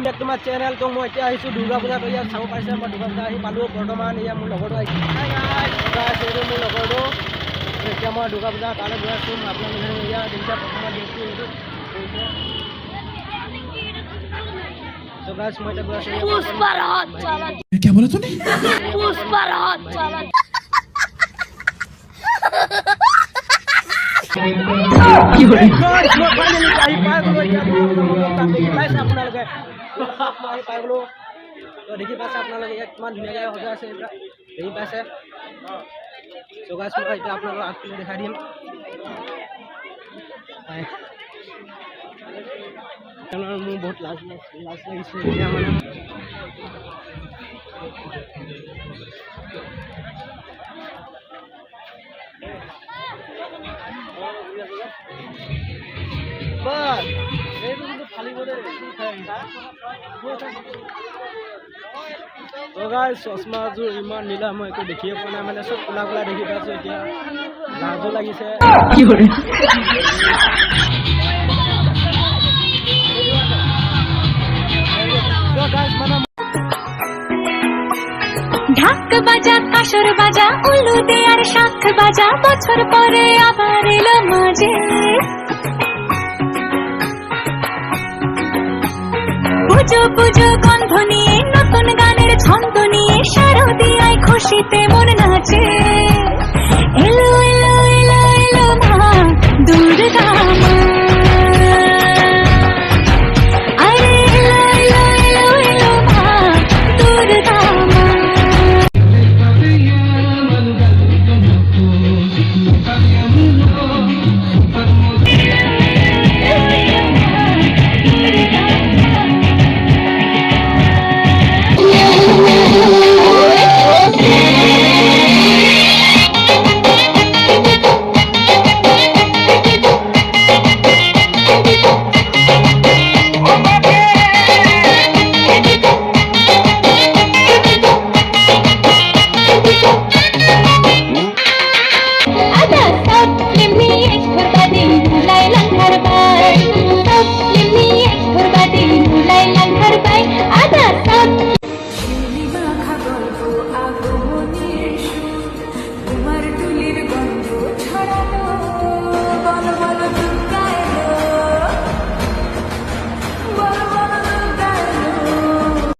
welcome back to my channel. তো মই এতিয়া আহিছো দুৰ্গা পূজা তো ইয়াত চাব পাইছে মই দুৰ্গা পূজা আহি পালো বৰ্তমান ইয়া মোৰ লগৰটো আহিছে গাইছ এইটো মোৰ লগৰটো এতিয়া মই দুৰ্গা পূজা তালৈ গৈ আছো আপোনালোকে ইয়া দিনটা প্ৰথম দেখি এইটো তো গাইছ মই এতিয়া গৈ আছো পুষ্পারাজ চালান क्या बोला तूने পুষ্পারাজ চালান কি হল গাইছ মই ফাইনালি আহি পাই গলো এতিয়া গাইছ আপোনালোকে আহি পাই গলো তো দেখি পাইছে আপোনালোকে ইয়াত কিমান ধুনীয়াকৈ সজা আছে এইবিলাক দেখি পাইছে তো গাইছ মই এতিয়া আপোনালোকক আগফালে দেখাই দিম মোৰ বহুত লাজ লাগিছে এতিয়া মানে बस এইটো কিন্তু খালি করে তো গাইস চশমা জোৰ ইমান নীলা মই একো দেখিয়ে পোৱা নাই মানে চব কোলা কোলা দেখি পাইছো এতিয়া লাজো লাগিছে কি কৰে তো গাইস মানে ঢাক বাজা কাসর বাজা উলু দে আর শাখ বাজা বছর পরে আবার এলো মাঝে পুজো পুজো গন্ধ নিয়ে নতুন গানের ছন্দ নিয়ে শারদিয়ায় খুশিতে মন নাচে এলো এলো এলো এলো মা দুর্গা মা আরে এলো এলো এলো এলো মা দুর্গা মা Go!